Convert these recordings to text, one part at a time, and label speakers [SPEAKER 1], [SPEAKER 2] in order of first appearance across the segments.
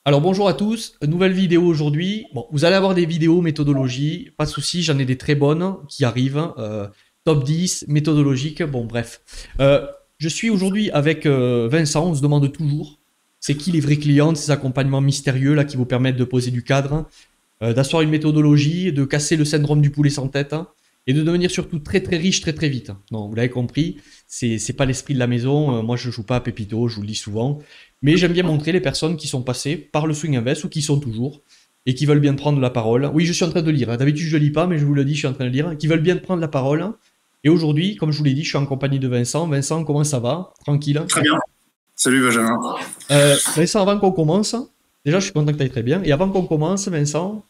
[SPEAKER 1] Alors bonjour à tous, nouvelle vidéo aujourd'hui. Bon, vous allez avoir des vidéos méthodologie, pas de souci, j'en ai des très bonnes qui arrivent. Top 10, méthodologique, bon bref. Je suis aujourd'hui avec Vincent, on se demande toujours, c'est qui les vrais clients de ces accompagnements mystérieux là qui vous permettent de poser du cadre, d'asseoir une méthodologie, de casser le syndrome du poulet sans tête et de devenir surtout très très riche très très vite. Non, vous l'avez compris, c'est pas l'esprit de la maison, moi je joue pas à Pépito, je vous le dis souvent. Mais j'aime bien montrer les personnes qui sont passées par le swing invest ou qui sont toujours et qui veulent bien prendre la parole. Oui, je suis en train de lire. D'habitude, je ne lis pas, mais je vous le dis, je suis en train de lire. Qui veulent bien prendre la parole. Et aujourd'hui, comme je vous l'ai dit, je suis en compagnie de Vincent. Vincent, comment ça va? Tranquille?
[SPEAKER 2] Très bien. Salut Benjamin.
[SPEAKER 1] Vincent, avant qu'on commence, déjà, je suis content que tu ailles très bien. Et avant qu'on commence, Vincent,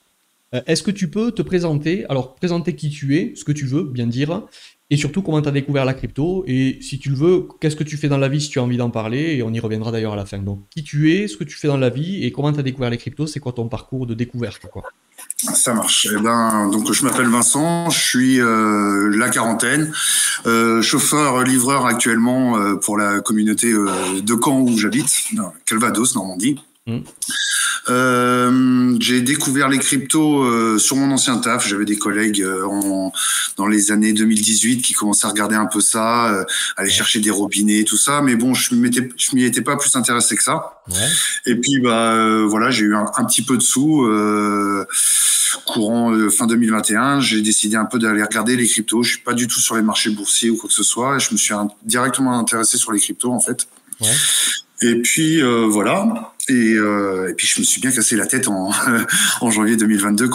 [SPEAKER 1] est-ce que tu peux te présenter? Alors, présenter qui tu es, ce que tu veux, bien dire, et surtout comment tu as découvert la crypto, et si tu le veux, qu'est-ce que tu fais dans la vie si tu as envie d'en parler, et on y reviendra d'ailleurs à la fin. Donc, qui tu es, ce que tu fais dans la vie, et comment tu as découvert les cryptos, c'est quoi ton parcours de découverte, quoi.
[SPEAKER 2] Ça marche. Donc je m'appelle Vincent, je suis la quarantaine, chauffeur livreur actuellement pour la communauté de Caen où j'habite, Calvados, Normandie. J'ai découvert les cryptos sur mon ancien taf. J'avais des collègues dans les années 2018 qui commençaient à regarder un peu ça, aller chercher des robinets, tout ça. Mais bon, je m'y étais pas plus intéressé que ça.
[SPEAKER 1] Ouais.
[SPEAKER 2] Et puis voilà, j'ai eu un petit peu de sous courant fin 2021. J'ai décidé un peu d'aller regarder les cryptos. Je suis pas du tout sur les marchés boursiers ou quoi que ce soit. Je me suis directement intéressé sur les cryptos en fait.
[SPEAKER 1] Ouais.
[SPEAKER 2] Et puis voilà. Et puis je me suis bien cassé la tête en janvier 2022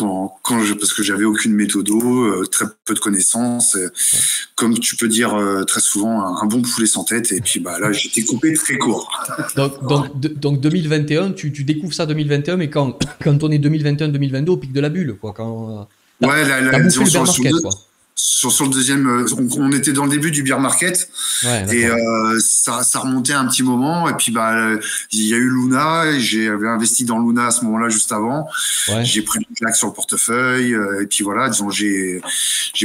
[SPEAKER 2] parce que j'avais aucune méthodo, très peu de connaissances, comme tu peux dire très souvent un bon poulet sans tête. Et puis là j'étais coupé très court.
[SPEAKER 1] Donc 2021, tu découvres ça 2021, mais quand on est 2021-2022 au pic de la bulle, quoi. Quand
[SPEAKER 2] ouais,
[SPEAKER 1] t'as bouffé le bear market, quoi.
[SPEAKER 2] Sur le deuxième, on était dans le début du bear market,
[SPEAKER 1] Ouais,
[SPEAKER 2] et ça remontait un petit moment. Et puis il y a eu Luna, et j'avais investi dans Luna à ce moment-là juste avant.
[SPEAKER 1] Ouais.
[SPEAKER 2] J'ai pris une claque sur le portefeuille, et puis voilà, disons j'ai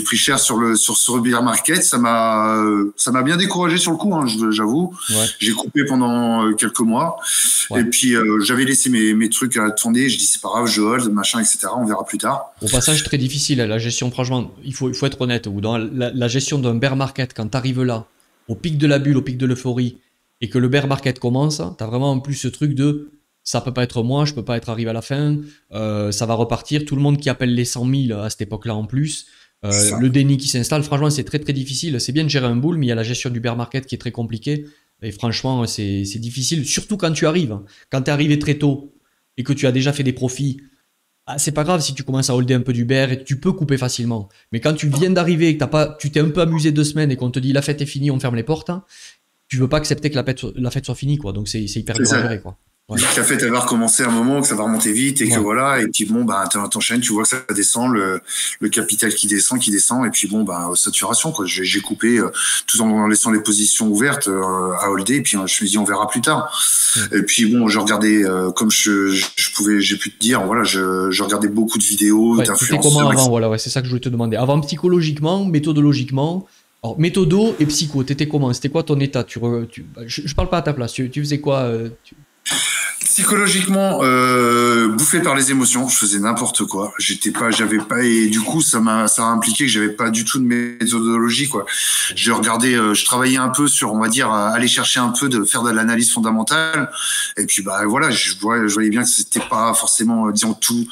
[SPEAKER 2] pris cher sur le bear market. Ça m'a bien découragé sur le coup, hein, j'avoue.
[SPEAKER 1] Ouais.
[SPEAKER 2] J'ai coupé pendant quelques mois. Ouais. Et puis j'avais laissé mes trucs à tourner. Je dis c'est pas grave, je hold, machin, etc. On verra plus tard.
[SPEAKER 1] Au passage, très difficile, la gestion, franchement, il faut être honnête. Ou dans la gestion d'un bear market, quand tu arrives là, au pic de la bulle, au pic de l'euphorie, et que le bear market commence, tu as vraiment en plus ce truc de ça peut pas être moi, je peux pas être arrivé à la fin, ça va repartir. Tout le monde qui appelle les 100 000 à cette époque-là en plus, le déni qui s'installe, franchement, c'est très très difficile. C'est bien de gérer un bull, mais il y a la gestion du bear market qui est très compliquée. Et franchement, c'est difficile, surtout quand tu arrives. Quand tu es arrivé très tôt et que tu as déjà fait des profits. Ah, c'est pas grave si tu commences à holder un peu du bear et tu peux couper facilement. Mais quand tu viens d'arriver et que tu t'es un peu amusé 2 semaines et qu'on te dit la fête est finie, on ferme les portes, hein, tu veux pas accepter que la fête soit finie, quoi. Donc c'est hyper dur à gérer, quoi.
[SPEAKER 2] Ouais. La fête, elle va recommencer à un moment, que ça va remonter vite, et que voilà, et puis t'enchaînes, tu vois que ça descend, le capital qui descend, et puis saturation, quoi. J'ai coupé tout en laissant les positions ouvertes à holder, et puis je me suis dit on verra plus tard. Et puis je regardais, comme j'ai pu te dire, voilà, je regardais beaucoup de vidéos d'influenceurs.
[SPEAKER 1] C'était comment avant, voilà, ouais, c'est ça que je voulais te demander. Avant, psychologiquement, méthodologiquement, alors méthodo et psycho, t'étais comment? C'était quoi ton état? Je parle pas à ta place, tu faisais quoi
[SPEAKER 2] Psychologiquement, bouffé par les émotions, je faisais n'importe quoi. J'avais pas, et du coup, ça a impliqué que j'avais pas du tout de méthodologie, quoi. Je regardais, je travaillais un peu sur, on va dire, aller chercher un peu de faire de l'analyse fondamentale. Et puis, voilà, je voyais bien que c'était pas forcément, disons, tous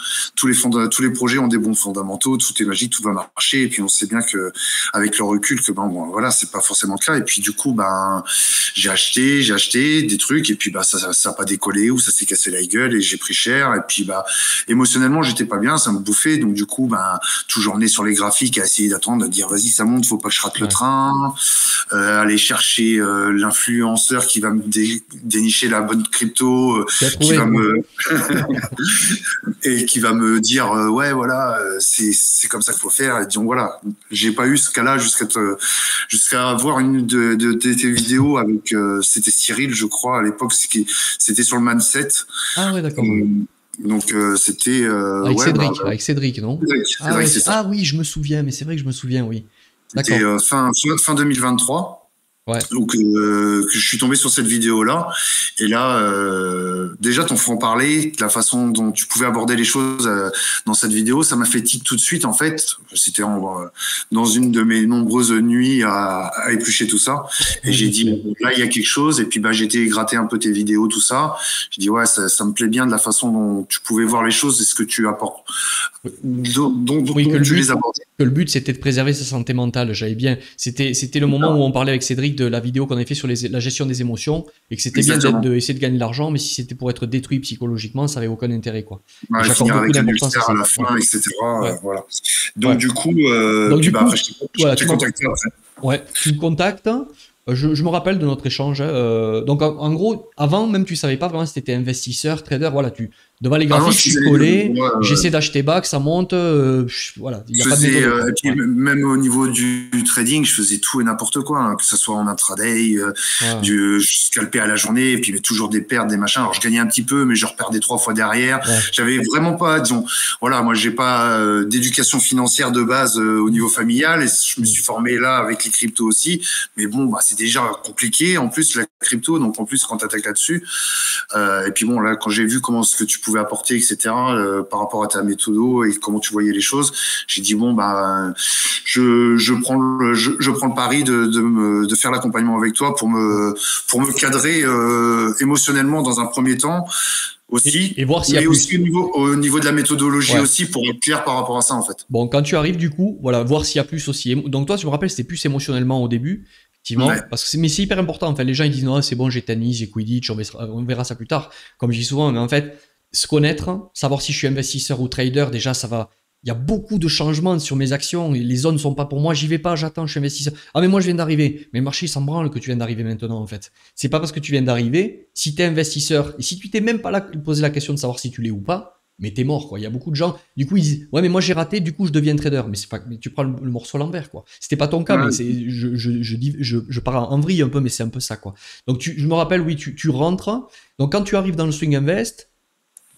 [SPEAKER 2] les projets ont des bons fondamentaux, tout est magique, tout va marcher. Et puis, on sait bien que, avec le recul, que voilà, c'est pas forcément le cas. Et puis, du coup, j'ai acheté des trucs, et puis, ça a pas décollé, ou ça s'est cassé la gueule et j'ai pris cher. Et puis émotionnellement j'étais pas bien, ça me bouffait. Donc du coup toujours né sur les graphiques à essayer d'attendre, de dire vas-y ça monte, faut pas que je rate le train, aller chercher l'influenceur qui va me dénicher la bonne crypto, qui va me et qui va me dire ouais voilà c'est comme ça qu'il faut faire. Et donc voilà, j'ai pas eu ce cas-là jusqu'à voir une de tes vidéos avec c'était Cyril je crois à l'époque, c'était sur le mindset.
[SPEAKER 1] Ah ouais, d'accord.
[SPEAKER 2] Donc c'était
[SPEAKER 1] avec Cédric, avec Cédric, non?
[SPEAKER 2] Cédric, c'est ça.
[SPEAKER 1] Ah oui, je me souviens, mais c'est vrai que je me souviens, oui.
[SPEAKER 2] C'était fin 2023.
[SPEAKER 1] Ouais.
[SPEAKER 2] Donc que je suis tombé sur cette vidéo là et là déjà ton franc-parler, la façon dont tu pouvais aborder les choses dans cette vidéo, ça m'a fait tic tout de suite en fait. C'était dans une de mes nombreuses nuits à éplucher tout ça et j'ai dit là il y a quelque chose et puis j'ai été gratter un peu tes vidéos tout ça. J'ai dit ouais ça me plaît bien de la façon dont tu pouvais voir les choses et ce que tu apportes. dont tu les abordes.
[SPEAKER 1] Que le but c'était de préserver sa santé mentale. J'avais bien. C'était le moment où on parlait avec Cédric de la vidéo qu'on avait fait sur la gestion des émotions et que c'était bien d'essayer de gagner de l'argent, mais si c'était pour être détruit psychologiquement, ça avait aucun intérêt quoi.
[SPEAKER 2] Finir avec un ulcère à la fin, etc. Voilà. Donc du coup, après, je t'ai contacté après.
[SPEAKER 1] Ouais, tu me contactes. Je me rappelle de notre échange. Donc en gros, avant même tu savais pas vraiment si tu étais investisseur, trader. Voilà, devant les graphiques, je suis collé. J'essaie d'acheter back, ça monte. Voilà, il y a pas de
[SPEAKER 2] et puis même au niveau du trading, je faisais tout et n'importe quoi, hein, que ce soit en intraday, je scalpais à la journée, et puis mais toujours des pertes, des machins. Alors je gagnais un petit peu, mais je reperdais 3 fois derrière. J'avais vraiment pas, disons, voilà, moi j'ai pas d'éducation financière de base au niveau familial, et je me suis formé là avec les cryptos aussi. Mais bon, c'est déjà compliqué. En plus la crypto, donc en plus quand t'attaques là-dessus, et puis bon là quand j'ai vu comment ce que tu pouvais apporter, etc. Par rapport à ta méthode et comment tu voyais les choses, j'ai dit bon je prends le pari de faire l'accompagnement avec toi pour me cadrer émotionnellement dans un premier temps aussi,
[SPEAKER 1] et voir s'il y a plus.
[SPEAKER 2] Aussi au niveau de la méthodologie aussi, pour être clair par rapport à ça en fait.
[SPEAKER 1] Bon, quand tu arrives du coup, voilà, voir s'il y a plus aussi. Donc toi, je me rappelle, c'était plus émotionnellement au début. Parce que mais c'est hyper important. En fait, les gens ils disent non, c'est bon, j'ai Tanis, j'ai Quidditch, on verra ça plus tard. Comme je dis souvent, mais en fait, se connaître, savoir si je suis investisseur ou trader, déjà ça va. Il y a beaucoup de changements sur mes actions. Les zones ne sont pas pour moi. J'y vais pas, j'attends, je suis investisseur. Ah, mais moi je viens d'arriver. Mais le marché il s'en branle que tu viens d'arriver maintenant en fait. C'est pas parce que tu viens d'arriver. Si tu es investisseur et si tu t'es même pas là poser la question de savoir si tu l'es ou pas, mais t'es mort quoi. Il y a beaucoup de gens, du coup ils disent ouais mais moi j'ai raté, du coup je deviens trader. Mais c'est pas, mais tu prends le morceau à l'envers quoi. C'était pas ton cas, mais c'est, je pars en vrille un peu, mais c'est un peu ça quoi. Donc je me rappelle, oui, tu rentres. Donc quand tu arrives dans le swing invest,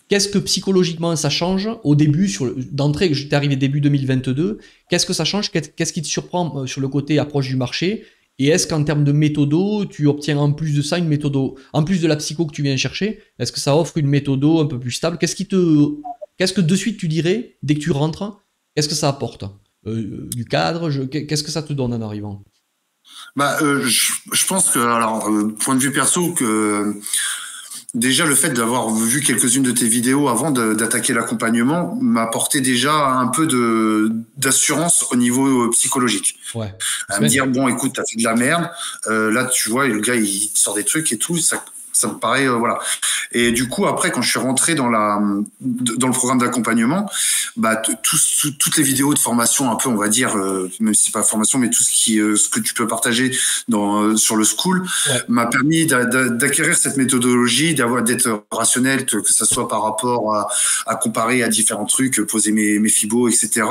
[SPEAKER 1] qu'est-ce que psychologiquement ça change au début d'entrée, que j'étais arrivé début 2022, qu'est-ce que ça change, qu'est-ce qui te surprend sur le côté approche du marché? Et est-ce qu'en termes de méthodo, tu obtiens en plus de ça une méthodo, en plus de la psycho que tu viens chercher, est-ce que ça offre une méthodo un peu plus stable? Qu'est-ce que de suite tu dirais, dès que tu rentres, qu'est-ce que ça apporte? Du cadre, qu'est-ce que ça te donne en arrivant?
[SPEAKER 2] Je pense que, alors, point de vue perso, que déjà le fait d'avoir vu quelques-unes de tes vidéos avant d'attaquer l'accompagnement m'a apporté déjà un peu d'assurance au niveau psychologique.
[SPEAKER 1] Ouais.
[SPEAKER 2] À me dire bon écoute, t'as fait de la merde, là tu vois le gars il sort des trucs et tout, ça me paraît voilà. Et du coup après quand je suis rentré dans le programme d'accompagnement, toutes les vidéos de formation un peu on va dire, même si c'est pas formation mais tout ce que tu peux partager sur le school m'a permis d'acquérir cette méthodologie, d'être rationnel, que ça soit par rapport à comparer à différents trucs, poser mes fibos, etc.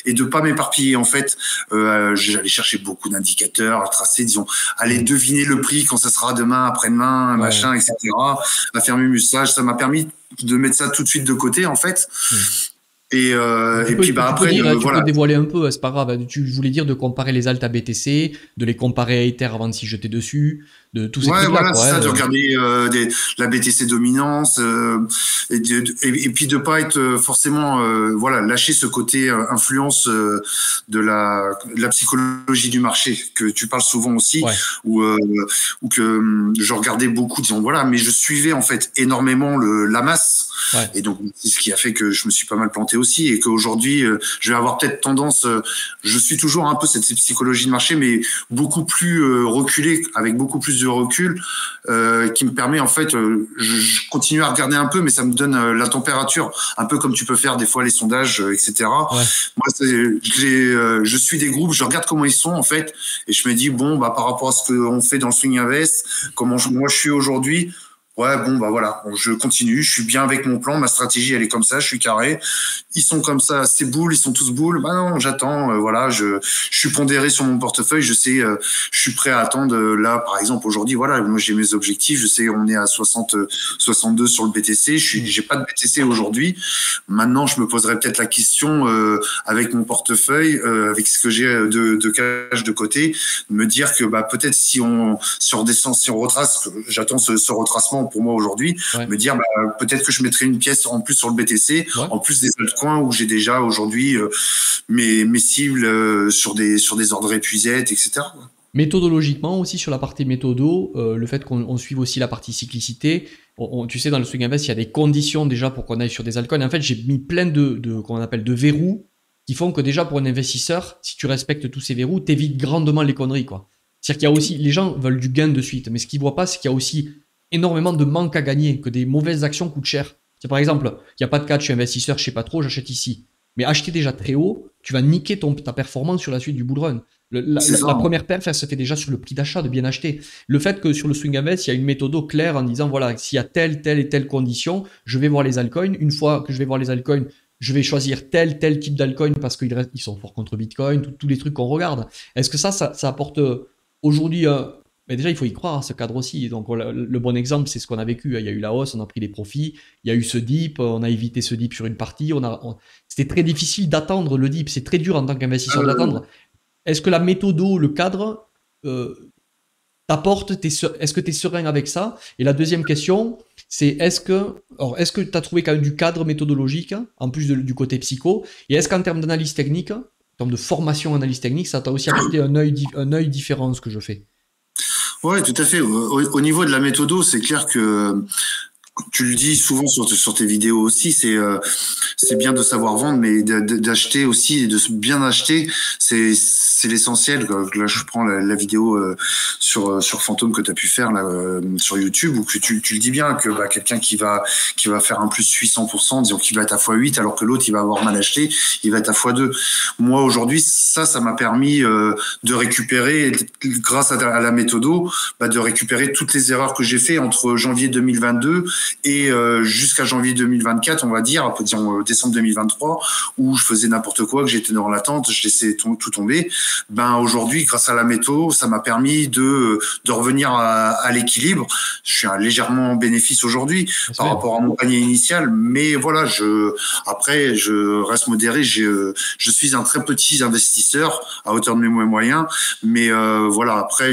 [SPEAKER 2] Et de pas m'éparpiller en fait. J'allais chercher beaucoup d'indicateurs, tracer, disons, aller deviner le prix quand ça sera demain, après-demain, machin, etc. À faire mes musclages, ça m'a permis de mettre ça tout de suite de côté en fait. Et puis après,
[SPEAKER 1] tu peux dévoiler un peu, c'est pas grave. Tu voulais dire de comparer les alts à BTC, de les comparer à Ether avant de s'y jeter dessus, de tous ces trucs-là.
[SPEAKER 2] Voilà, c'est ça, de regarder la BTC dominance, et puis de pas être forcément, lâcher ce côté influence de la psychologie du marché que tu parles souvent aussi, ou que je regardais beaucoup, disons mais je suivais en fait énormément la masse, et donc c'est ce qui a fait que je me suis pas mal planté aussi, et qu'aujourd'hui je vais avoir peut-être tendance, je suis toujours un peu cette psychologie de marché, mais beaucoup plus reculé, avec beaucoup plus de recul, qui me permet en fait, je continue à regarder un peu, mais ça me donne la température, un peu comme tu peux faire des fois les sondages, etc. Moi, je suis des groupes, je regarde comment ils sont en fait, et je me dis bon par rapport à ce qu'on fait dans le swing invest, comment moi je suis aujourd'hui, Ouais, bon, bah voilà, je continue, je suis bien avec mon plan, ma stratégie, elle est comme ça, je suis carré. Ils sont comme ça, c'est boules, ils sont tous boules. Bah non, j'attends, voilà, je suis pondéré sur mon portefeuille, je sais, je suis prêt à attendre. Là, par exemple, aujourd'hui, voilà, moi j'ai mes objectifs, je sais, on est à 60, 62 sur le BTC, j'ai pas de BTC aujourd'hui. Maintenant, je me poserai peut-être la question, avec mon portefeuille, avec ce que j'ai de cash de côté, me dire que, bah, peut-être si on redescend, si on retrace, j'attends ce retracement pour moi aujourd'hui, me dire bah, peut-être que je mettrai une pièce en plus sur le BTC, en plus des altcoins où j'ai déjà aujourd'hui mes cibles sur des ordres épuisettes, etc.
[SPEAKER 1] Méthodologiquement aussi, sur la partie méthodo, le fait qu'on suive aussi la partie cyclicité, tu sais, dans le swing invest, il y a des conditions déjà pour qu'on aille sur des altcoins. En fait, j'ai mis plein qu'on appelle de verrous qui font que déjà pour un investisseur, si tu respectes tous ces verrous, t'évites grandement les conneries, quoi. C'est-à-dire qu'il y a aussi, les gens veulent du gain de suite, mais ce qu'ils voient pas, c'est qu'il y a aussi énormément de manque à gagner, que des mauvaises actions coûtent cher. C'est par exemple, il n'y a pas de cas, je suis investisseur, je sais pas trop, j'achète ici. Mais acheter déjà très haut, tu vas niquer ta performance sur la suite du bull run. La première perf, elle se fait déjà sur le prix d'achat de bien acheter. Le fait que sur le swing invest, il y a une méthode claire en disant voilà, s'il y a telle et telle condition, je vais voir les altcoins. Une fois que je vais voir les altcoins, je vais choisir tel type d'altcoin parce qu'ils sont forts contre Bitcoin, tous les trucs qu'on regarde. Est-ce que ça apporte aujourd'hui mais déjà, il faut y croire, ce cadre aussi. Donc, le bon exemple, c'est ce qu'on a vécu. Il y a eu la hausse, on a pris des profits. Il y a eu ce dip, on a évité ce dip sur une partie. C'était très difficile d'attendre le dip. C'est très dur en tant qu'investisseur d'attendre. Est-ce que la méthodo, le cadre, t'apporte, est-ce que tu es serein avec ça? Et la deuxième question, c'est est-ce que tu as trouvé quand même du cadre méthodologique, en plus du côté psycho? Et est-ce qu'en termes d'analyse technique, en termes de formation analyse technique, ça t'a aussi apporté un œil différent, ce que je fais?
[SPEAKER 2] Ouais, tout à fait. Au niveau de la méthodo, c'est clair que tu le dis souvent sur tes vidéos aussi, c'est bien de savoir vendre, mais d'acheter aussi et de bien acheter, c'est l'essentiel. Là, je prends la vidéo sur Fantôme que tu as pu faire là sur YouTube, où que tu le dis bien que bah, quelqu'un qui va faire un plus 800%, disons qu'il va être à x8, alors que l'autre il va avoir mal acheté, il va être à x2. Moi aujourd'hui, ça m'a permis de récupérer, grâce à la méthodo, bah, de récupérer toutes les erreurs que j'ai fait entre janvier 2022 et jusqu'à janvier 2024, on va dire, disons décembre 2023, où je faisais n'importe quoi, que j'étais dans l'attente, je laissais tout tomber. Ben aujourd'hui, grâce à la méthode, ça m'a permis de revenir à l'équilibre. Je suis légèrement en bénéfice aujourd'hui par rapport à mon panier initial, mais voilà, après je reste modéré. Je suis un très petit investisseur à hauteur de mes moyens, mais voilà, après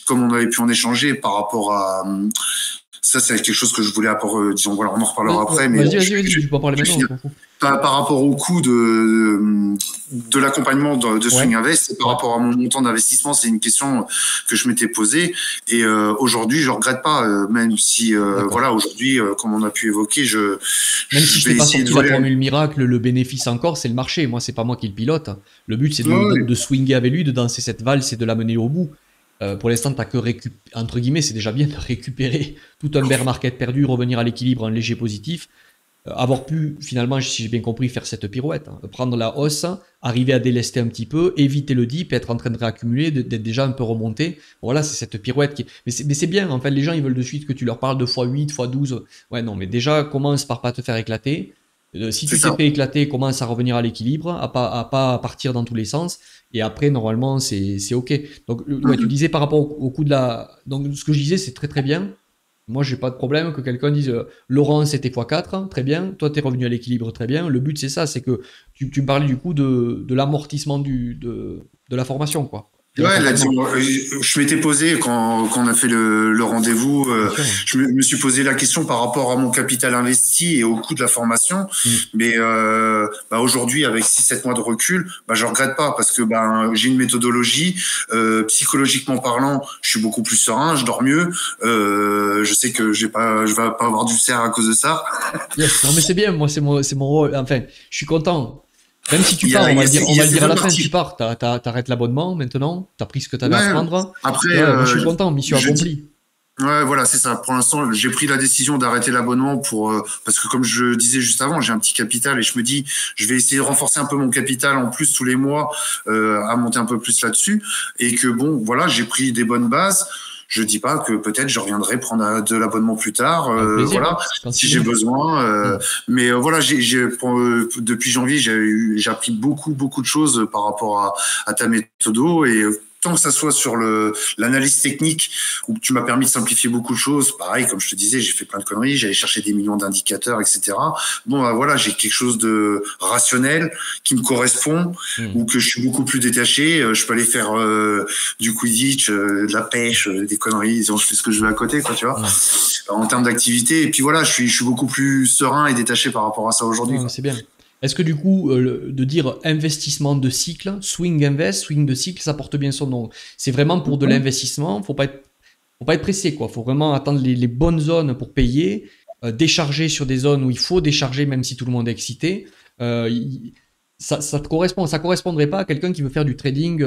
[SPEAKER 2] comme on avait pu en échanger par rapport à ça, c'est quelque chose que je voulais disons, voilà, on en reparlera après. Mais
[SPEAKER 1] vas-y, tu peux en parler maintenant.
[SPEAKER 2] Par rapport au coût de l'accompagnement de Swing Invest, et par rapport à mon montant d'investissement, c'est une question que je m'étais posée. Et aujourd'hui, je regrette pas, même si, voilà, aujourd'hui, comme on a pu évoquer,
[SPEAKER 1] même si je n'ai pas sorti la formule miracle, le bénéfice encore, c'est le marché. Moi, c'est pas moi qui le pilote. Le but, c'est de swinger avec lui, de danser cette valse et de l'amener au bout. Pour l'instant, t'as que entre guillemets, c'est déjà bien de récupérer tout un bear market perdu, revenir à l'équilibre, un léger positif, avoir pu finalement, si j'ai bien compris, faire cette pirouette, prendre la hausse, arriver à délester un petit peu, éviter le dip, être en train de réaccumuler, d'être déjà un peu remonté. Voilà, c'est cette pirouette mais c'est bien, en fait, les gens ils veulent de suite que tu leur parles de x8, x12. Ouais, non, mais déjà commence par pas te faire éclater. Si tu t'es fait éclater, commence à revenir à l'équilibre, à pas partir dans tous les sens. Et après, normalement, c'est OK. Donc, tu disais par rapport au coût de la... Donc, ce que je disais, c'est très très bien. Moi, j'ai pas de problème que quelqu'un dise Laurent, c'était x4, très bien. Toi, tu es revenu à l'équilibre, très bien. Le but, c'est ça, c'est que tu me parlais du coup de l'amortissement de la formation, quoi.
[SPEAKER 2] Ouais, là, je m'étais posé quand on a fait le rendez-vous, je me suis posé la question par rapport à mon capital investi et au coût de la formation. Mais bah, aujourd'hui, avec 6-7 mois de recul, bah, je regrette pas parce que j'ai une méthodologie. Psychologiquement parlant, je suis beaucoup plus serein, je dors mieux. Je sais que je vais pas avoir du cerf à cause de ça.
[SPEAKER 1] Yes. Non, mais c'est bien. Moi, c'est mon rôle. Enfin, je suis content. Même si tu pars, on va le dire à la fin, tu pars, t'arrêtes l'abonnement maintenant, t'as pris ce que t'avais à prendre.
[SPEAKER 2] Après,
[SPEAKER 1] moi, je suis content, mission accomplie.
[SPEAKER 2] Ouais, voilà, c'est ça. Pour l'instant, j'ai pris la décision d'arrêter l'abonnement parce que comme je disais juste avant, j'ai un petit capital et je me dis, je vais essayer de renforcer un peu mon capital en plus tous les mois, à monter un peu plus là-dessus. Et que bon, voilà, j'ai pris des bonnes bases. je dis pas que peut-être je reviendrai prendre de l'abonnement plus tard,
[SPEAKER 1] plaisir,
[SPEAKER 2] voilà, si j'ai besoin. Mais voilà, depuis janvier, j'ai appris beaucoup de choses par rapport à ta méthode et tant que ça soit sur l'analyse technique où tu m'as permis de simplifier beaucoup de choses. Pareil, comme je te disais, j'ai fait plein de conneries, j'allais chercher des millions d'indicateurs, etc. Bon, voilà, j'ai quelque chose de rationnel qui me correspond ou que je suis beaucoup plus détaché. Je peux aller faire du Quidditch, de la pêche, des conneries. Disons, je fais ce que je veux à côté, quoi, tu vois. En termes d'activité. Et puis voilà, je suis beaucoup plus serein et détaché par rapport à ça aujourd'hui.
[SPEAKER 1] C'est bien. Est-ce que du coup, de dire investissement de cycle, swing de cycle, ça porte bien son nom. C'est vraiment pour de l'investissement, faut pas être pressé, quoi. Faut vraiment attendre les bonnes zones pour payer, décharger sur des zones où il faut décharger même si tout le monde est excité. Ça correspondrait pas à quelqu'un qui veut faire du trading.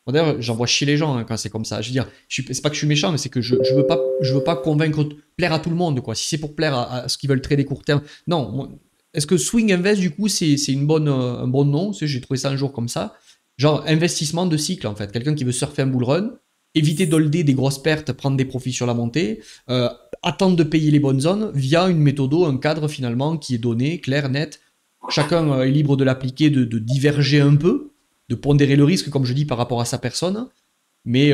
[SPEAKER 1] D'ailleurs, j'en vois chier les gens quand c'est comme ça. Je veux dire, c'est pas que je suis méchant, mais c'est que je veux pas convaincre, plaire à tout le monde, quoi. Si c'est pour plaire à ceux qui veulent trader court terme, non. Moi, est-ce que Swing Invest, du coup, c'est un bon nom? J'ai trouvé ça un jour comme ça. Genre, investissement de cycle, en fait. Quelqu'un qui veut surfer un bull run, éviter d'holder des grosses pertes, prendre des profits sur la montée, attendre de payer les bonnes zones via une méthode, un cadre, finalement, qui est donné, clair, net. Chacun est libre de l'appliquer, de diverger un peu, de pondérer le risque, comme je dis, par rapport à sa personne. Mais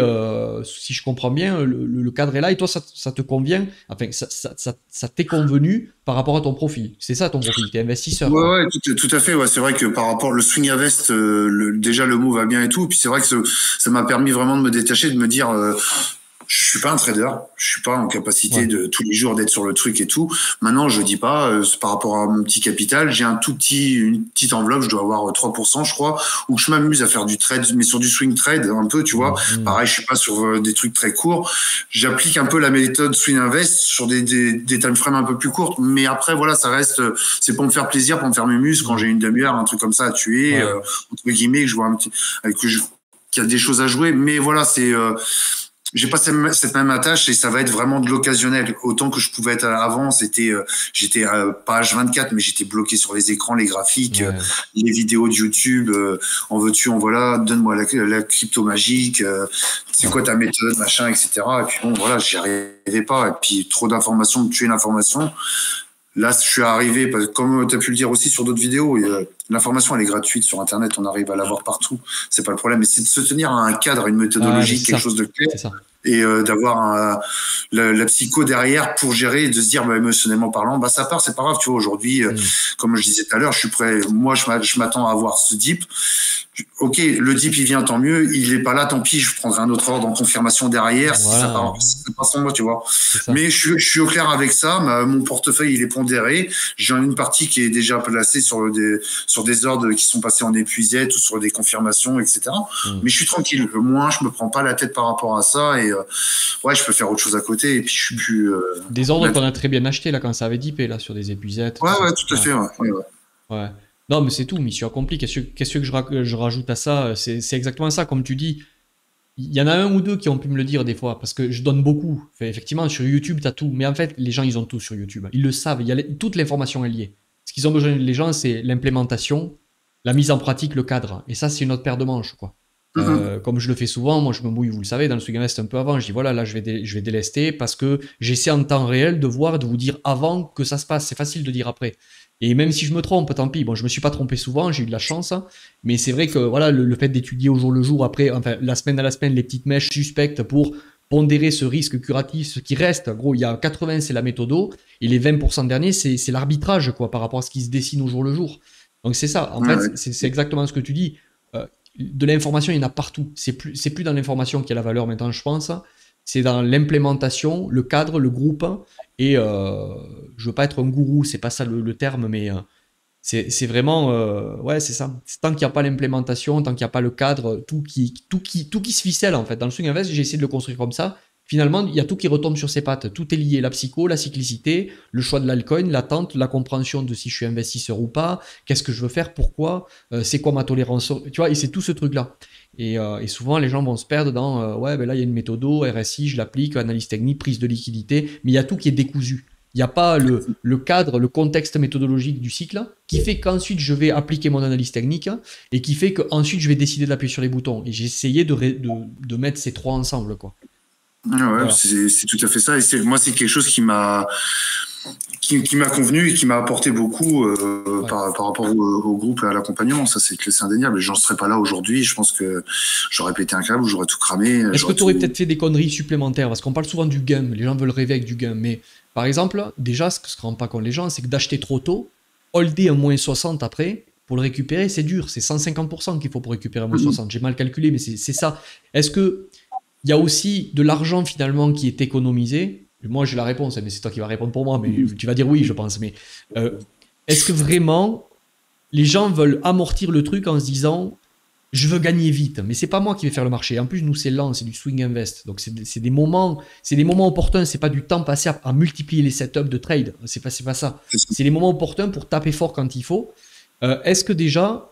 [SPEAKER 1] si je comprends bien, le cadre est là et toi, ça te convient. Enfin, ça t'est convenu par rapport à ton profil. C'est ça ton profil, t'es investisseur.
[SPEAKER 2] Ouais, tout à fait. Ouais, c'est vrai que par rapport le swing invest, déjà le mot va bien et tout. Et puis c'est vrai que ça m'a permis vraiment de me détacher, de me dire. Je suis pas un trader, je suis pas en capacité de tous les jours d'être sur le truc et tout. Maintenant, je dis pas, par rapport à mon petit capital, j'ai une petite enveloppe, je dois avoir 3%, je crois, où je m'amuse à faire du trade, mais sur du swing trade un peu, tu vois. Pareil, je suis pas sur des trucs très courts. J'applique un peu la méthode swing invest sur des time frames un peu plus courtes, mais après, voilà, ça reste, c'est pour me faire plaisir, pour me faire mes muscles quand j'ai une demi-heure, un truc comme ça à tuer, entre guillemets, que je vois qu'il y a des choses à jouer, mais voilà, c'est, j'ai pas cette même attache et ça va être vraiment de l'occasionnel. Autant que je pouvais être avant, j'étais pas H24, mais j'étais bloqué sur les écrans, les graphiques, les vidéos de YouTube, en veux-tu, en voilà, donne-moi la crypto magique, c'est quoi ta méthode, machin, etc. Et puis bon, voilà, j'y arrivais pas. Et puis trop d'informations, me tuer l'information. Là, je suis arrivé, comme tu as pu le dire aussi sur d'autres vidéos, l'information, elle est gratuite sur Internet, on arrive à l'avoir partout. C'est pas le problème, mais c'est de se tenir à un cadre, à une méthodologie, quelque chose de clair. Et d'avoir la psycho derrière pour gérer et de se dire, émotionnellement parlant, ça part, c'est pas grave, tu vois, aujourd'hui, comme je disais tout à l'heure, je suis prêt, moi, je m'attends à avoir ce dip. Ok, le dip, il vient, tant mieux, il est pas là, tant pis, je prendrai un autre ordre en confirmation derrière, si ça part, c'est pas sans moi, tu vois. Mais je suis au clair avec ça, mon portefeuille, il est pondéré, j'ai une partie qui est déjà placée sur des ordres qui sont passés en épuisette ou sur des confirmations, etc. Mais je suis tranquille, moins je me prends pas la tête par rapport à ça et je peux faire autre chose à côté et puis je suis plus
[SPEAKER 1] des ordres qu'on a très bien achetés là quand ça avait dipé là sur des épuisettes.
[SPEAKER 2] Tout à fait.
[SPEAKER 1] Ouais. Non mais c'est tout, mission accomplie. Qu'est-ce que je rajoute à ça? C'est exactement ça, comme tu dis. Il y en a un ou deux qui ont pu me le dire des fois, parce que je donne beaucoup. Effectivement, sur YouTube, tu as tout. Mais en fait, les gens, ils ont tout sur YouTube. Ils le savent. Toute l'information est liée. Ce qu'ils ont besoin, les gens, c'est l'implémentation, la mise en pratique, le cadre. Et ça, c'est une autre paire de manches, quoi. Comme je le fais souvent, moi je me mouille, vous le savez, dans le Swing Invest un peu avant, je dis voilà, là je vais délester parce que j'essaie en temps réel de voir, de vous dire avant que ça se passe. C'est facile de dire après. Et même si je me trompe, tant pis. Bon, je me suis pas trompé souvent, j'ai eu de la chance, hein, mais c'est vrai que voilà, le fait d'étudier au jour le jour, après, enfin la semaine à la semaine, les petites mèches suspectes pour pondérer ce risque curatif, ce qui reste, en gros, il y a 80, c'est la méthodo, et les 20% derniers, c'est l'arbitrage, quoi, par rapport à ce qui se dessine au jour le jour. Donc c'est ça. En fait, c'est exactement ce que tu dis. De l'information, il y en a partout. C'est plus dans l'information qu'il y a la valeur maintenant, je pense. C'est dans l'implémentation, le cadre, le groupe. Et je veux pas être un gourou, c'est pas ça le terme, mais c'est vraiment, c'est ça. Tant qu'il n'y a pas l'implémentation, tant qu'il n'y a pas le cadre, tout qui se ficelle en fait. Dans le Swing Invest, j'ai essayé de le construire comme ça. Finalement, il y a tout qui retombe sur ses pattes. Tout est lié, la psycho, la cyclicité, le choix de l'altcoin, l'attente, la compréhension de si je suis investisseur ou pas, qu'est-ce que je veux faire, pourquoi, c'est quoi ma tolérance, tu vois, et c'est tout ce truc-là. Et souvent, les gens vont se perdre dans, là, il y a une méthode, RSI, je l'applique, analyse technique, prise de liquidité, mais il y a tout qui est décousu. Il n'y a pas le cadre, le contexte méthodologique du cycle qui fait qu'ensuite je vais appliquer mon analyse technique et qui fait qu'ensuite je vais décider d'appuyer sur les boutons. Et j'ai essayé de mettre ces trois ensemble, quoi.
[SPEAKER 2] Ouais,
[SPEAKER 1] Voilà.
[SPEAKER 2] c'est tout à fait ça. Et moi, c'est quelque chose qui m'a convenu et qui m'a apporté beaucoup
[SPEAKER 1] Ouais.
[SPEAKER 2] par rapport au groupe et à l'accompagnement. Ça, c'est indéniable. Et j'en serais pas là aujourd'hui. Je pense que j'aurais pété un câble ou j'aurais tout cramé.
[SPEAKER 1] Est-ce que
[SPEAKER 2] J'aurais
[SPEAKER 1] tu aurais
[SPEAKER 2] tout.
[SPEAKER 1] peut-être fait des conneries supplémentaires? Parce qu'on parle souvent du gain, les gens veulent rêver avec du gain. Mais par exemple, déjà, ce que se rendent pas compte les gens, c'est que d'acheter trop tôt, holder un moins 60 après, pour le récupérer, c'est dur. C'est 150% qu'il faut pour récupérer un moins 60. J'ai mal calculé, mais c'est ça. Est-ce que il y a aussi de l'argent finalement qui est économisé? Moi, j'ai la réponse, mais c'est toi qui vas répondre pour moi. Mais tu vas dire oui, je pense. Mais euh, est-ce que vraiment les gens veulent amortir le truc en se disant je veux gagner vite, mais c'est pas moi qui vais faire le marché. En plus, nous, c'est lent, c'est du swing invest. Donc, c'est des moments opportuns. C'est pas du temps passé à multiplier les setups de trade. C'est pas ça. C'est les moments opportuns pour taper fort quand il faut. Est-ce que déjà,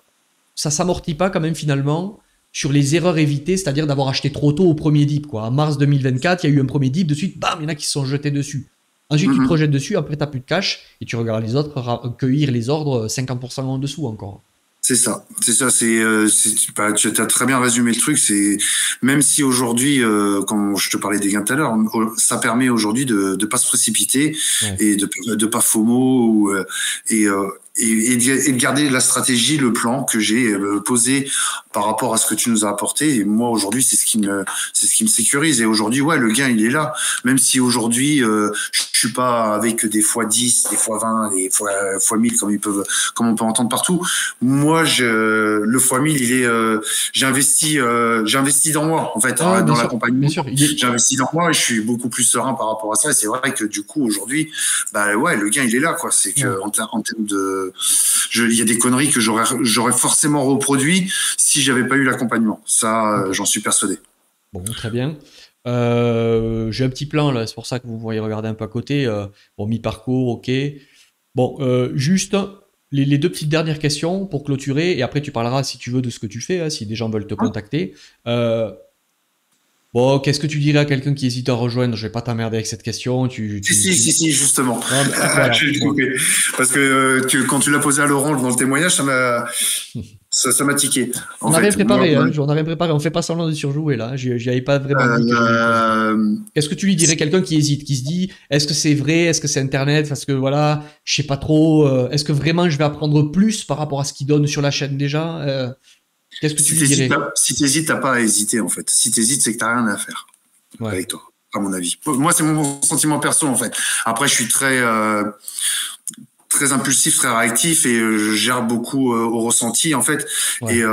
[SPEAKER 1] ça s'amortit pas quand même finalement sur les erreurs évitées, c'est-à-dire d'avoir acheté trop tôt au premier dip, quoi. En mars 2024, il y a eu un premier dip, de suite, bam, il y en a qui se sont jetés dessus. Ensuite, tu te projettes dessus, après, tu n'as plus de cash, et tu regardes les autres cueillir les ordres 50% en dessous encore.
[SPEAKER 2] C'est ça, c'est ça, bah, tu as très bien résumé le truc. C'est même si aujourd'hui, quand je te parlais des gains tout à l'heure, ça permet aujourd'hui de pas se précipiter
[SPEAKER 1] Ouais.
[SPEAKER 2] et de pas FOMO et, euh, et de garder la stratégie, le plan que j'ai posé par rapport à ce que tu nous as apporté. Et moi aujourd'hui, c'est ce qui me sécurise. Et aujourd'hui, ouais, le gain il est là. Même si aujourd'hui, je suis pas avec des fois 10, des fois 20, des fois 1000 comme on peut entendre partout. Moi, le x1000, j'ai investi dans moi, en fait,
[SPEAKER 1] Ah,
[SPEAKER 2] dans
[SPEAKER 1] bien
[SPEAKER 2] l'accompagnement.
[SPEAKER 1] sûr.
[SPEAKER 2] J'ai investi dans moi et je suis beaucoup plus serein par rapport à ça. Et c'est vrai que du coup, aujourd'hui, bah ouais, le gain, il est là, quoi. C'est
[SPEAKER 1] Ouais.
[SPEAKER 2] que en termes de, il y a des conneries que j'aurais forcément reproduit si j'avais pas eu l'accompagnement. Ça,
[SPEAKER 1] Ok.
[SPEAKER 2] j'en suis persuadé.
[SPEAKER 1] Bon, très bien. J'ai un petit plan là, c'est pour ça que vous pourriez regarder un peu à côté. Bon, mi-parcours, ok. Bon, juste les deux petites dernières questions pour clôturer, et après tu parleras si tu veux de ce que tu fais, hein, si des gens veulent te contacter. Euh, bon, qu'est-ce que tu dirais à quelqu'un qui hésite à rejoindre? Je vais pas t'emmerder avec cette question.
[SPEAKER 2] Si, justement.
[SPEAKER 1] Non, mais voilà.
[SPEAKER 2] J'ai
[SPEAKER 1] Bon.
[SPEAKER 2] coupé. Parce que quand tu l'as posé à Laurent dans le témoignage, ça m'a tiqué.
[SPEAKER 1] On
[SPEAKER 2] En
[SPEAKER 1] n'a rien
[SPEAKER 2] fait,
[SPEAKER 1] préparé, hein. On n'a rien préparé. On fait pas semblant de surjouer là. J'y avais pas vraiment dit que j'allais poser.
[SPEAKER 2] euh,
[SPEAKER 1] Qu'est-ce que tu lui dirais quelqu'un qui hésite, qui se dit est-ce que c'est vrai, est-ce que c'est internet, parce que voilà, je sais pas trop, est-ce que vraiment je vais apprendre plus par rapport à ce qu'il donne sur la chaîne déjà qu'est-ce que tu lui dirais?
[SPEAKER 2] si t'hésites, t'as pas à hésiter, en fait. Si t'hésites, c'est que t'as rien à faire
[SPEAKER 1] Ouais,
[SPEAKER 2] avec toi, à mon avis. Moi, c'est mon sentiment perso, en fait. Après, je suis très impulsif, très réactif et je gère beaucoup au ressenti, en fait.
[SPEAKER 1] ouais,
[SPEAKER 2] Et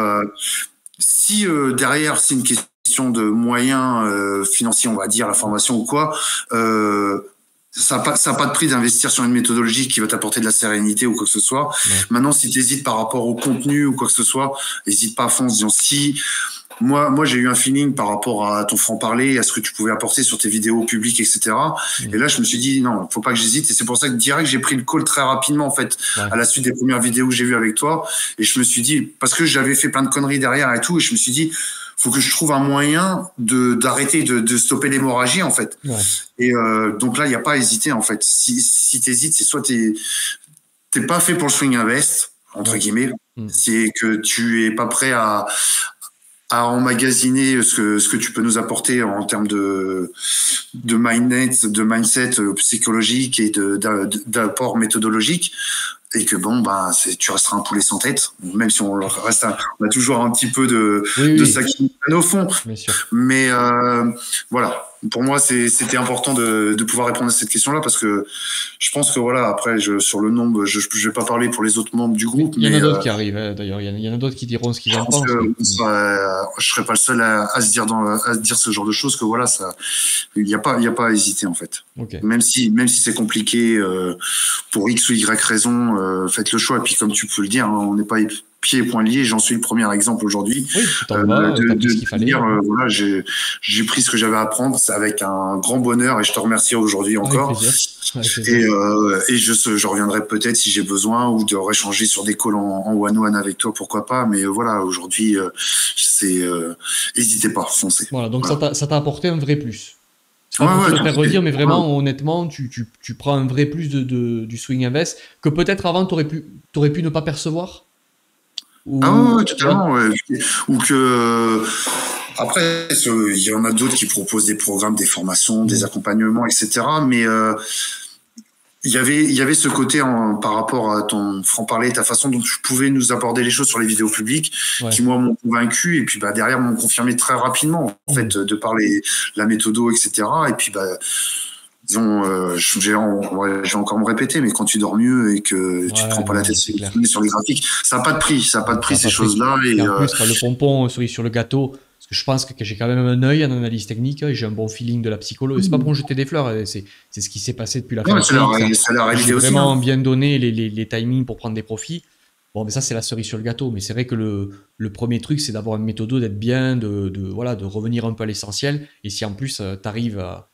[SPEAKER 2] si derrière, c'est une question de moyens financiers, on va dire, la formation ou quoi, ça a pas de prix d'investir sur une méthodologie qui va t'apporter de la sérénité ou quoi que ce soit.
[SPEAKER 1] ouais,
[SPEAKER 2] Maintenant, si tu hésites par rapport au contenu ou quoi que ce soit, n'hésite pas à fond en se disant si moi, j'ai eu un feeling par rapport à ton franc-parler, à ce que tu pouvais apporter sur tes vidéos publiques, etc. Et là, je me suis dit, non, faut pas que j'hésite. Et c'est pour ça que direct, j'ai pris le call très rapidement, en fait,
[SPEAKER 1] ouais,
[SPEAKER 2] à la suite des premières vidéos que j'ai vues avec toi. Et je me suis dit, parce que j'avais fait plein de conneries derrière et tout, et je me suis dit, faut que je trouve un moyen d'arrêter, de stopper l'hémorragie, en fait.
[SPEAKER 1] ouais,
[SPEAKER 2] Et donc là, il n'y a pas à hésiter, en fait. Si t'hésites, c'est soit t'es pas fait pour le swing invest, entre
[SPEAKER 1] ouais.
[SPEAKER 2] guillemets,
[SPEAKER 1] Hmm.
[SPEAKER 2] c'est que tu es pas prêt à emmagasiner ce que tu peux nous apporter en termes de mindset psychologique et d'apport méthodologique. Et que bon, bah, tu resteras un poulet sans tête, même si on a toujours un petit peu
[SPEAKER 1] Oui,
[SPEAKER 2] de
[SPEAKER 1] oui,
[SPEAKER 2] ça qui nous traîne au fond.
[SPEAKER 1] bien sûr.
[SPEAKER 2] Mais voilà, pour moi, c'était important de pouvoir répondre à cette question-là parce que je pense que voilà, après, sur le nombre, je vais pas parler pour les autres membres du
[SPEAKER 1] Mais
[SPEAKER 2] groupe,
[SPEAKER 1] il y en a
[SPEAKER 2] mais
[SPEAKER 1] d'autres qui arrivent, hein, d'ailleurs. Il y en a d'autres qui diront ce qu'ils
[SPEAKER 2] je
[SPEAKER 1] en
[SPEAKER 2] pense
[SPEAKER 1] pensent.
[SPEAKER 2] que
[SPEAKER 1] Mais...
[SPEAKER 2] je serais pas le seul à se dire à se dire ce genre de choses que voilà, il n'y a pas à hésiter en fait.
[SPEAKER 1] Ok.
[SPEAKER 2] Même si c'est compliqué pour X ou Y raison, faites le choix. Et puis comme tu peux le dire, hein, on n'est pas pieds et poings liés. J'en suis le premier exemple aujourd'hui.
[SPEAKER 1] Oui, tu t'en vas, t'as pris ce qu'il fallait.
[SPEAKER 2] Dire voilà, j'ai pris ce que j'avais à apprendre avec un grand bonheur et je te remercie aujourd'hui
[SPEAKER 1] Avec
[SPEAKER 2] encore.
[SPEAKER 1] plaisir. Avec plaisir.
[SPEAKER 2] Et je reviendrai peut-être si j'ai besoin ou de réchanger sur des calls en one-one avec toi, pourquoi pas. Mais voilà, aujourd'hui, n'hésitez pas, foncez.
[SPEAKER 1] Voilà, donc
[SPEAKER 2] Voilà.
[SPEAKER 1] ça t'a apporté un vrai plus. C'est pas
[SPEAKER 2] Ouais,
[SPEAKER 1] pour te
[SPEAKER 2] ouais,
[SPEAKER 1] le
[SPEAKER 2] tout
[SPEAKER 1] faire
[SPEAKER 2] à fait.
[SPEAKER 1] redire, mais
[SPEAKER 2] Ouais.
[SPEAKER 1] vraiment, honnêtement, tu prends un vrai plus du swing invest que peut-être avant, t'aurais pu ne pas percevoir.
[SPEAKER 2] Ah ouais,
[SPEAKER 1] Ou,
[SPEAKER 2] ouais,
[SPEAKER 1] tu vois?
[SPEAKER 2] totalement. Ouais. Ou que Après, il y en a d'autres qui proposent des programmes, des formations, des accompagnements, etc. Mais il y avait ce côté par rapport à ton franc-parler, ta façon dont tu pouvais nous aborder les choses sur les vidéos publiques, qui moi m'ont convaincu et puis derrière m'ont confirmé très rapidement en fait de parler la méthodo, etc. Et puis disons, je vais encore me répéter, mais quand tu dors mieux et que tu te prends pas la tête sur les graphiques, ça n'a pas de prix, ces choses-là.
[SPEAKER 1] Et en plus, le pompon cerise sur le gâteau. Parce que je pense que j'ai quand même un œil en analyse technique et j'ai un bon feeling de la psychologie. C'est pas pour me jeter des fleurs, c'est ce qui s'est passé depuis la fin de l'année. J'ai vraiment bien donné les timings pour prendre des profits. Bon, mais ça, c'est la cerise sur le gâteau. Mais c'est vrai que le premier truc, c'est d'avoir une méthode, d'être bien, de revenir un peu à l'essentiel. Et si en plus, tu arrives à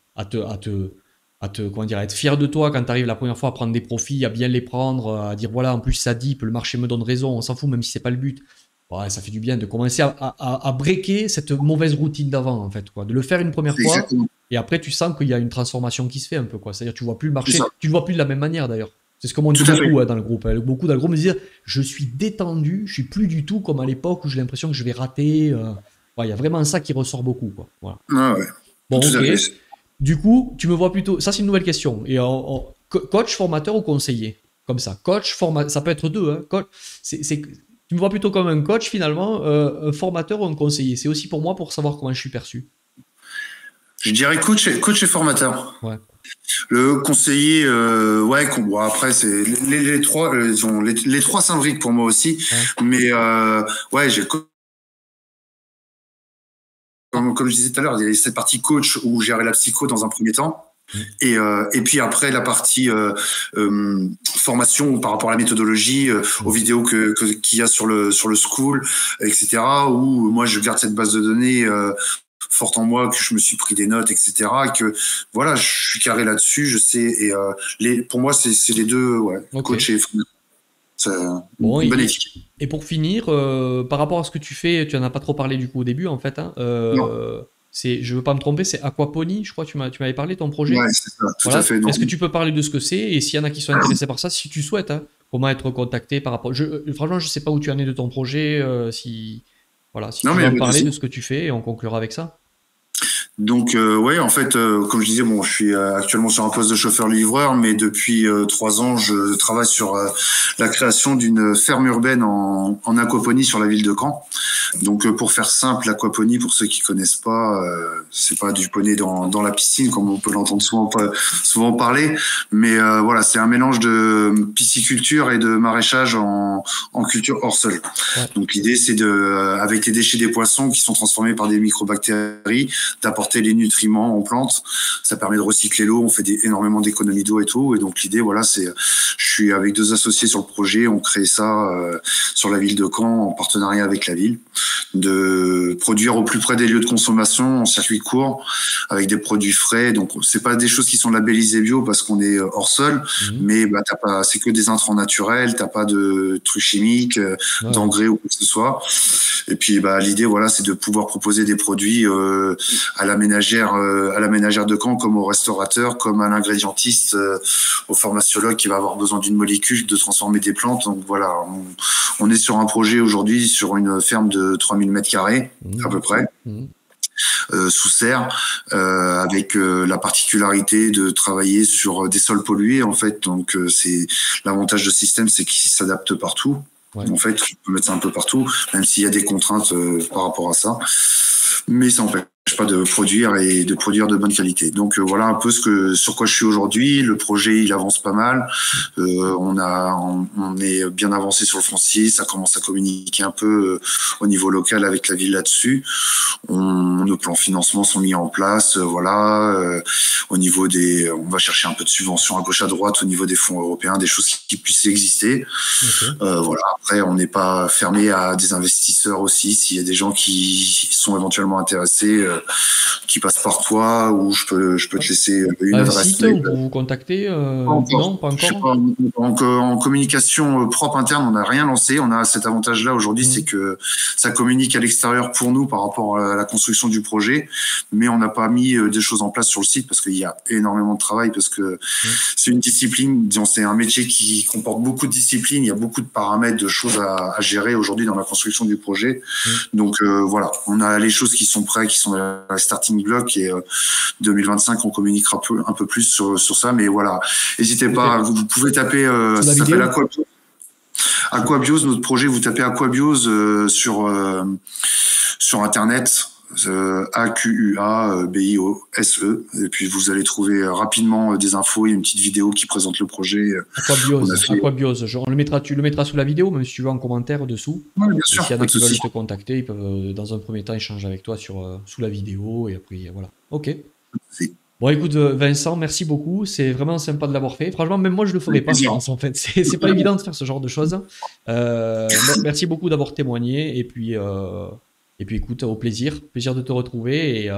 [SPEAKER 1] être fier de toi quand tu arrives la première fois à prendre des profits, à bien les prendre, à dire voilà, en plus ça dip, le marché me donne raison, on s'en fout, même si c'est pas le but. Ouais, ça fait du bien de commencer à breaker cette mauvaise routine d'avant, en fait, quoi. De le faire une première fois, exactement. Et après, tu sens qu'il y a une transformation qui se fait un peu, quoi. C'est-à-dire, tu vois plus le marché, tu le vois plus de la même manière, d'ailleurs. C'est ce que m'ont dit beaucoup dans le groupe. Beaucoup dans le groupe me disaient, je suis détendu, je suis plus du tout comme à l'époque où j'ai l'impression que je vais rater. Il y a vraiment ça qui ressort beaucoup, quoi. Voilà.
[SPEAKER 2] Ah ouais.
[SPEAKER 1] Bon, ok. Du coup, tu me vois plutôt. Ça, c'est une nouvelle question. Et coach, formateur ou conseiller? Comme ça. Coach, formateur. Ça peut être deux. Hein. Coach, tu me vois plutôt comme un coach finalement, un formateur ou un conseiller. C'est aussi pour moi pour savoir comment je suis perçu.
[SPEAKER 2] Je dirais coach et formateur.
[SPEAKER 1] Ouais.
[SPEAKER 2] Le conseiller, bon, après c'est les trois, les trois s'imbriquent pour moi aussi. Ouais. Mais j'ai comme je disais tout à l'heure, il y a cette partie coach où gérer la psycho dans un premier temps. Et puis après la partie formation par rapport à la méthodologie, aux vidéos qu'il y a sur le school, etc. Où moi je garde cette base de données forte en moi, que je me suis pris des notes, etc. Et que voilà, je suis carré là-dessus, je sais. Et pour moi c'est les deux, okay. Coach et formateur.
[SPEAKER 1] Bon, et pour finir, par rapport à ce que tu fais, tu en as pas trop parlé du coup au début en fait. Hein, je veux pas me tromper, c'est Aquaponie, je crois que tu m'avais parlé de ton projet.
[SPEAKER 2] Ouais, c'est ça, tout à fait.
[SPEAKER 1] Est-ce que tu peux parler de ce que c'est et s'il y en a qui sont intéressés par ça, si tu souhaites, hein, comment être contacté par rapport. Franchement, je sais pas où tu en es de ton projet, si tu veux en parler de ce que tu fais et on conclura avec ça.
[SPEAKER 2] Donc en fait, comme je disais, je suis actuellement sur un poste de chauffeur-livreur, mais depuis 3 ans, je travaille sur la création d'une ferme urbaine en aquaponie sur la ville de Caen. Donc pour faire simple, l'aquaponie, pour ceux qui connaissent pas, c'est pas du poney dans la piscine comme on peut l'entendre souvent parler, mais voilà, c'est un mélange de pisciculture et de maraîchage en culture hors sol. Ouais. Donc l'idée, c'est avec les déchets des poissons qui sont transformés par des microbactéries, d'apporter les nutriments aux plantes. Ça permet de recycler l'eau, on fait énormément d'économies d'eau et tout. Et donc l'idée, voilà, je suis avec 2 associés sur le projet, on crée ça sur la ville de Caen en partenariat avec la ville, de produire au plus près des lieux de consommation en circuit court avec des produits frais. Donc c'est pas des choses qui sont labellisées bio parce qu'on est hors sol, mais c'est que des intrants naturels, t'as pas de trucs chimiques, d'engrais ou quoi que ce soit. Et puis l'idée, voilà, c'est de pouvoir proposer des produits à la ménagère de Caen, comme au restaurateur, comme à l'ingrédientiste, au pharmaciologue qui va avoir besoin d'une molécule de transformer des plantes. Donc voilà, on est sur un projet aujourd'hui sur une ferme de 3000 m² à peu près. Sous serre, avec la particularité de travailler sur des sols pollués en fait. Donc c'est l'avantage de ce système, c'est qu'il s'adapte partout. Ouais. En fait, on peut mettre ça un peu partout, même s'il y a des contraintes par rapport à ça. Mais ça n'empêche pas de produire et de produire de bonne qualité. Donc voilà un peu sur quoi je suis aujourd'hui. Le projet, il avance pas mal. On est bien avancé sur le foncier. Ça commence à communiquer un peu au niveau local avec la ville là-dessus. Nos plans financement sont mis en place. Au niveau on va chercher un peu de subventions à gauche à droite au niveau des fonds européens, des choses qui puissent exister. Okay. Après, on n'est pas fermé à des investisseurs aussi. S'il y a des gens qui sont éventuellement intéressés, qui passent par toi, ou je peux te laisser une adresse.
[SPEAKER 1] Site où vous contacter Non, pas encore.
[SPEAKER 2] En communication propre interne, on n'a rien lancé. On a cet avantage-là aujourd'hui, c'est que ça communique à l'extérieur pour nous par rapport à la construction du projet, mais on n'a pas mis des choses en place sur le site parce qu'il y a énormément de travail, parce que c'est une discipline, disons, c'est un métier qui comporte beaucoup de disciplines. Il y a beaucoup de paramètres, de choses à gérer aujourd'hui dans la construction du projet. Donc voilà, on a les choses qui sont prêts, qui sont dans la starting block, et 2025 on communiquera un peu plus sur ça, mais voilà, n'hésitez pas, vous pouvez taper, ça s'appelle Aquabios, notre projet, vous tapez Aquabios sur internet, AQUABIOSE, et puis vous allez trouver rapidement des infos. Il y a une petite vidéo qui présente le projet.
[SPEAKER 1] Aquabios, tu le mettras sous la vidéo, même si tu veux, en commentaire dessous.
[SPEAKER 2] Oui, bien sûr.
[SPEAKER 1] S'il y en a qui veulent te contacter, ils peuvent dans un premier temps échanger avec toi sous la vidéo, et après voilà. Ok. Bon, écoute, Vincent, merci beaucoup. C'est vraiment sympa de l'avoir fait. Franchement, même moi, je le ferais pas, je pense, en fait. C'est pas évident de faire ce genre de choses. Merci beaucoup d'avoir témoigné. Et puis, écoute, au plaisir. Plaisir de te retrouver.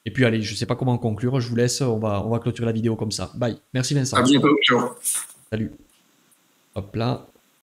[SPEAKER 1] Et puis, allez, je sais pas comment conclure. Je vous laisse. On va clôturer la vidéo comme ça. Bye. Merci, Vincent.
[SPEAKER 2] À bientôt. Ciao.
[SPEAKER 1] Salut. Hop là.